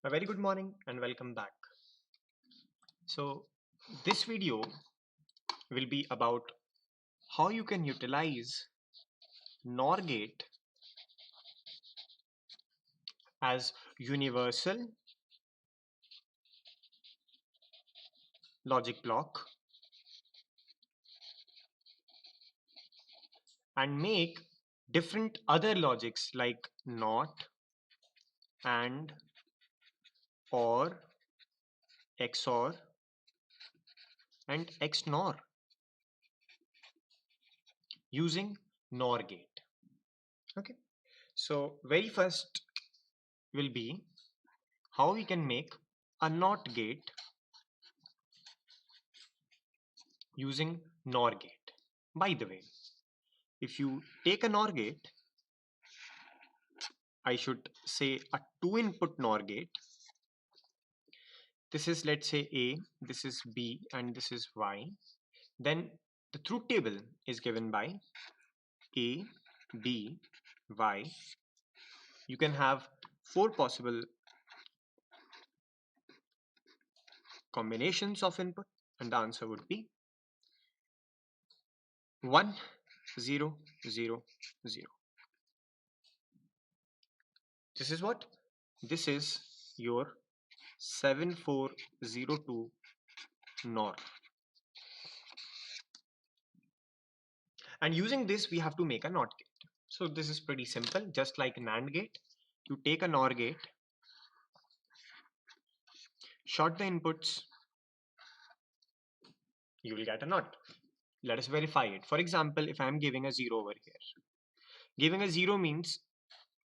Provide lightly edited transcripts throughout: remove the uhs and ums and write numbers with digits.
A very good morning and welcome back. So this video will be about how you can utilize NOR gate as universal logic block and make different other logics like NOT, AND, OR, XOR and XNOR using NOR gate. Okay, so very first will be how we can make a NOT gate using NOR gate. By the way, if you take a NOR gate, I should say a two input NOR gate. This is, let's say, A, this is B, and this is Y. Then the truth table is given by A, B, Y. You can have four possible combinations of input, and the answer would be 1, 0, 0, 0. This is what? This is your 7402 NOR. And using this, we have to make a NOT gate. So this is pretty simple, just like an AND gate. You take a NOR gate, short the inputs, you will get a NOT. Let us verify it. For example, if I am giving a 0 over here, giving a 0 means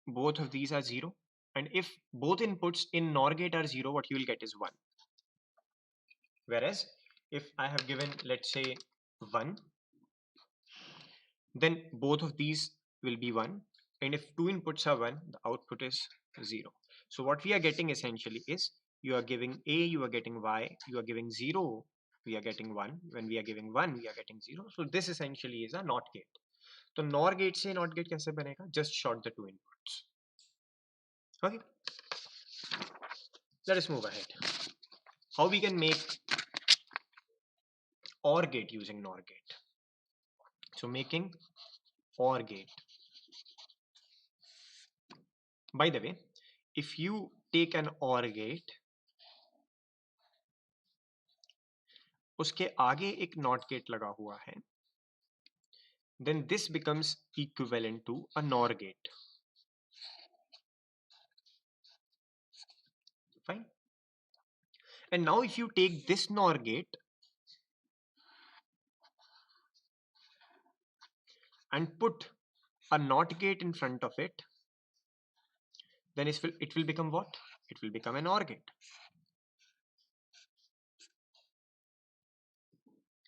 both of these are 0. And if both inputs in NOR gate are 0, what you will get is 1. Whereas if I have given, let's say, 1, then both of these will be 1. And if two inputs are 1, the output is 0. So what we are getting essentially is you are giving A, you are getting Y, you are giving 0, we are getting 1. When we are giving 1, we are getting 0. So this essentially is a NOT gate. So NOR gate से NOT gate कैसे बनेगा? Just short the two inputs. Okay. Let us move ahead. How we can make OR gate using NOR gate. So making OR gate. By the way, if you take an OR gate, उसके आगे एक NOT gate लगा हुआ है, then this becomes equivalent to a NOR gate. Fine. And now if you take this NOR gate and put a NOT gate in front of it, then it will become what? It will become an OR gate.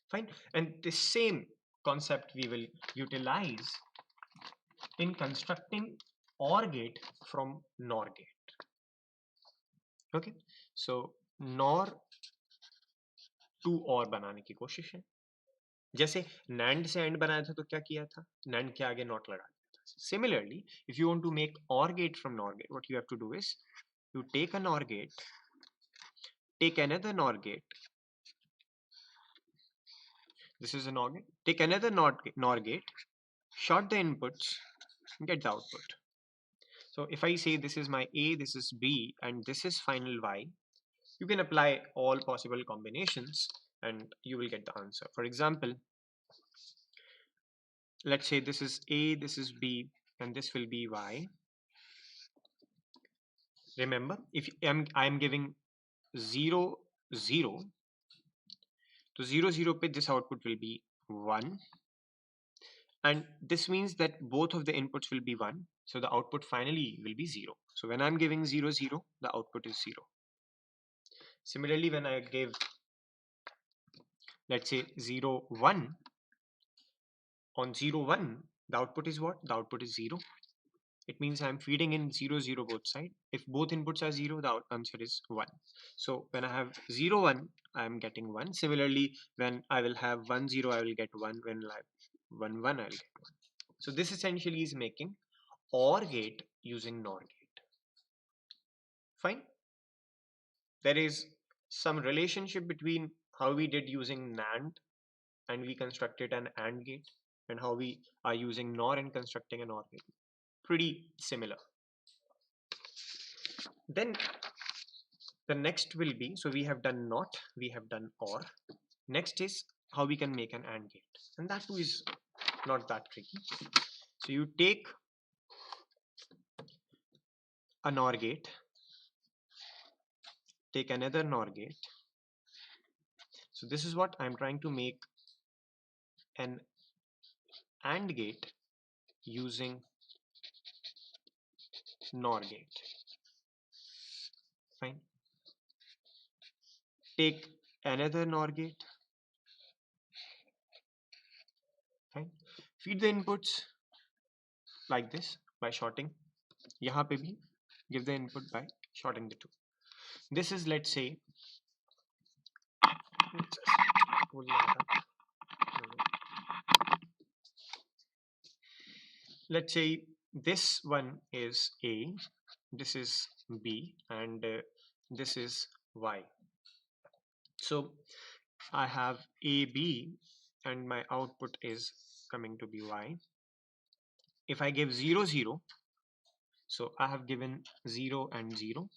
Fine. And the same concept we will utilize in constructing OR gate from NOR gate. Okay. So NOR to OR बनाने की कोशिश है. जैसे NAND से AND बनाया था तो क्या किया था? NAND के आगे NOT लगा दिया था. Similarly, if you want to make OR gate from NOR gate, what you have to do is you take a NOR gate, take another NOR gate. This is a NOR gate. Take another NOR gate, short the inputs, get the output. So if I say this is my A, this is B, and this is final Y, you can apply all possible combinations and you will get the answer. For example, let's say this is A, this is B, and this will be Y. Remember, if I'm giving 0, 0, so 0, 0 पे this output will be 1. And this means that both of the inputs will be 1. So the output finally will be 0. So when I'm giving 0, 0, the output is 0. Similarly, when I give, let's say 0, 1, on 0, 1, the output is what? The output is 0. It means I'm feeding in 0, 0 both sides. If both inputs are 0, the answer is 1. So when I have 0, 1, I'm getting 1. Similarly, when I will have 1, 0, I will get 1. When I have 1, 1, I will get 1. So this essentially is making OR gate using NOR gate. Fine. there is some relationship between how we did using NAND and we constructed an AND gate, and how we are using NOR and constructing an OR gate. Pretty similar. Then the next will be, so we have done NOT, we have done OR. Next is how we can make an AND gate, and that too is not that tricky. So you take a NOR gate, take another NOR gate. So this is what I'm trying to make an AND gate using NOR gate. Fine. Take another NOR gate. Fine. Feed the inputs like this by shorting. यहाँ पे भी give the input by shorting the two. This is, let's say, let's say this one is A, this is B, and this is Y. So I have AB and my output is coming to be Y. If I give 0 0, so I have given 0 and 0.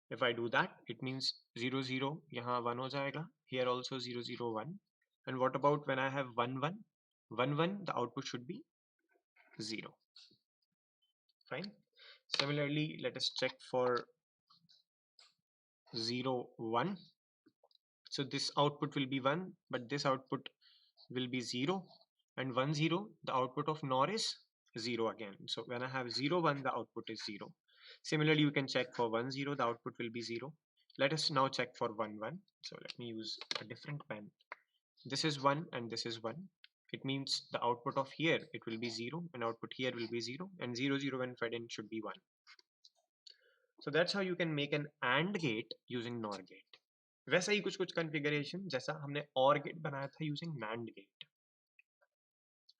If I do that, it means 0 0 यहाँ 1 हो जाएगा, here also 0 0 1. And what about when I have 1 1? 1 1, the output should be 0. Fine. Similarly, let us check for 0 1. So this output will be 1, but this output will be 0, and 1 0, the output of NOR is 0 again. So when I have 0 1, the output is 0. Similarly, you can check for 1 0, the output will be 0. Let us now check for 1 1. So let me use a different pen. This is 1 and this is 1. It means the output of here, it will be 0, and output here will be 0, and 0 0 when fed in should be 1. So that's how you can make an AND gate using NOR gate. वैसा ही कुछ configuration जैसा हमने OR gate बनाया था using NAND gate.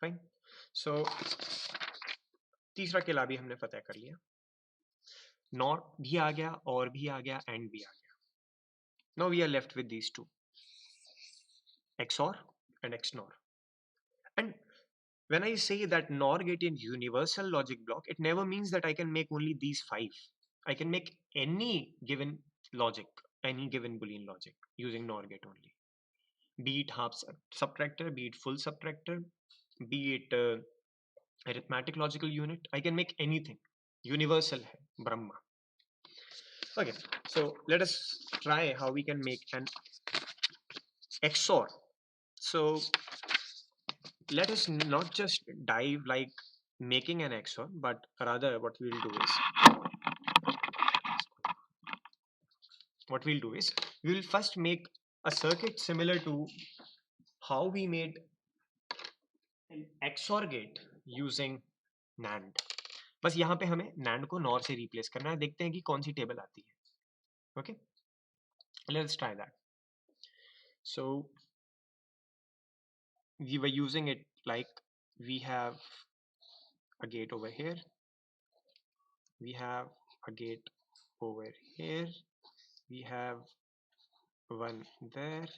Fine. So तीसरा किला भी हमने फतेह कर लिया. NOT भी आ गया, OR भी आ गया, AND भी आ गया. Now we are left with these two, XOR and XNOR. And when I say that NOR gate is universal logic block, it never means that I can make only these 5. I can make any given logic, any given Boolean logic using NOR gate only. Be it half subtractor, be it full subtractor, be it arithmetic logical unit. I can make anything. Universal hai, Brahma. Okay, so let us try how we can make an XOR. So let us not just dive like making an XOR, but rather what we'll do is we will first make a circuit similar to how we made an XOR gate using NAND. बस यहाँ पे हमें NAND को NOR से replace करना है. देखते हैं कि कौन सी टेबल आती है. Okay, let's try that. So we were using it like we have a gate over here, we have a gate over here, we have one there,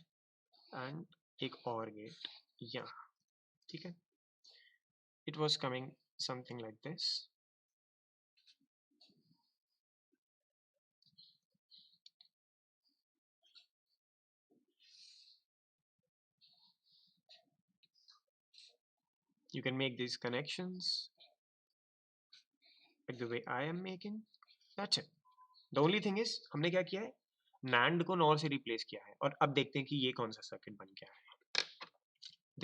and एक और gate यहाँ. ठीक है? It was coming something like this. You can make these connections like the way I am making. That's it. The only thing is हमने क्या किया है, NAND को NOR से replace किया है. और अब देखते हैं कि ये कौन सा सर्किट बन गया है.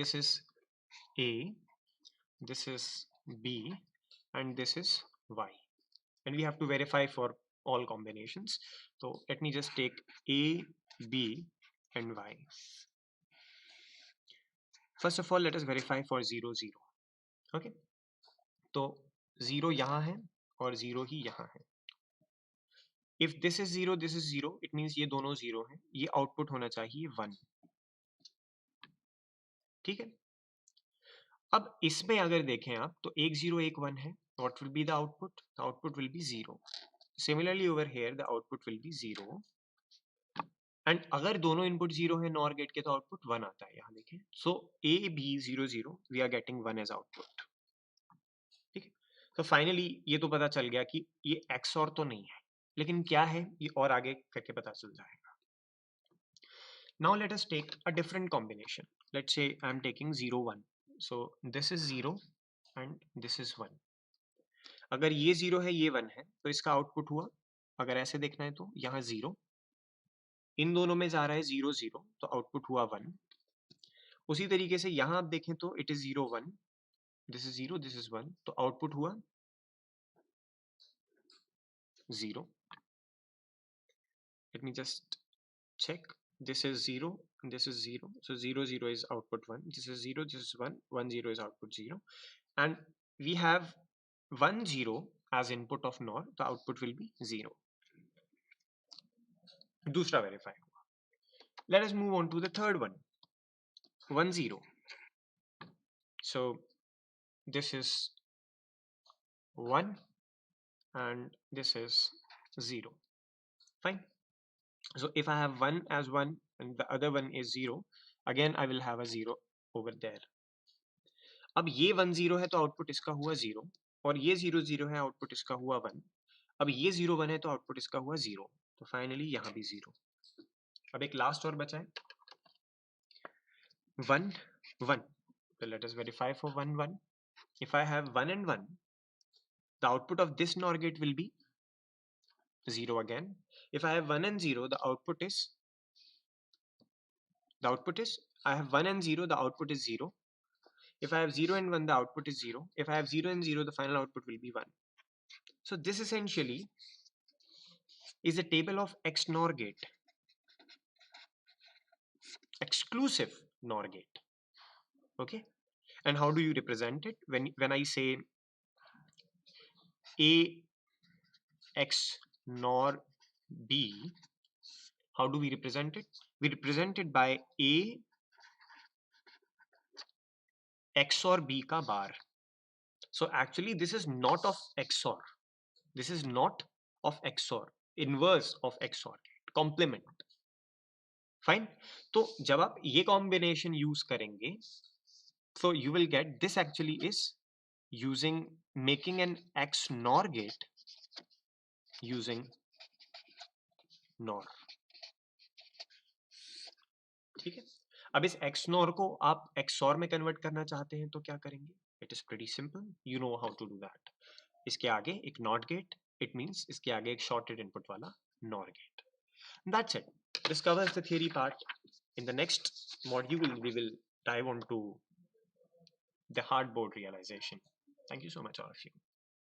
This is A, this is B, and this is Y, and we have to verify for all combinations. So let me just take A, B, and Y. First of all, let us verify for 0 0. Okay, तो 0 यहाँ है और 0 ही यहाँ है. If this is 0, this is 0, it means ये दोनों 0 हैं. ये output होना चाहिए 1. ठीक है? अब इसमें अगर देखें आप तो 1 0 1 1 है. What will be the output? The output will be 0. Similarly over here, the output will be 0. And अगर दोनों इनपुट 0 है नॉर गेट के तो आउटपुट 1 आता है, यहाँ देखें। So A B 0 0 we are getting 1 as output. ठीक है, तो फाइनली ये तो पता चल गया कि ये एक्स और तो नहीं है, लेकिन क्या है ये और आगे करके पता चल जाएगा। Now let us take a different combination. Let's say I am taking 0 1, so this is 0 and this is 1। अगर ये 0 है ये 1 है तो इसका आउटपुट हुआ, अगर ऐसे देखना है तो यहाँ 0, इन दोनों में जा रहा है 0 0, तो आउटपुट हुआ 1। उसी तरीके से यहाँ आप देखें तो it is 0 1, this is 0 this is 1, तो आउटपुट हुआ 0। Let me just check, this is 0 this is 0, so 0 0 is output 1, this is 0 this is 1 1 0 is output 0, and we have 1 0 as input of NOR, the output will be 0। दूसरा verify हुआ। Let us move on to the third one, 1 0, so this is 1 and this is 0, fine। So if I have 1 as 1 and the other one is 0, again I will have a 0 over there। अब ये 1 0 है तो output इसका हुआ 0, और ये 0 0 है output इसका हुआ 1। अब ये 0 1 है तो आउटपुट इसका हुआ 0, तो फाइनली यहाँ भी 0। अब एक लास्ट और बचा है 1 1, so let us verify for 1 1। if I have 1 and 1, the output of this NOR gate will be 0 again। if I have 1 and 0, the output is I have 1 and 0, the output is 0। if I have 0 and 1, the output is 0। if I have 0 and 0, the final output will be 1। so this essentially is a table of XNOR gate, exclusive NOR gate, okay? And how do you represent it? When I say A X NOR B, how do we represent it? We represent it by A XOR B ka bar। So actually this is not of XOR, this is not of XOR, inverse of XOR gate, complement। Fine, तो जब आप ये combination use करेंगे so you will get this actually is using making an XNOR gate using NOR। ठीक है, अब इस XNOR को आप XOR में कन्वर्ट करना चाहते हैं तो क्या करेंगे? It is pretty simple, you know how to do that. इसके आगे एक NOT गेट, इट मींस इसके आगे एक शॉर्टेड इनपुट वाला NOR gate. That's it, this covers the theory part. In the next module, we will dive on to the hardboard realization. Thank you so much, all of you.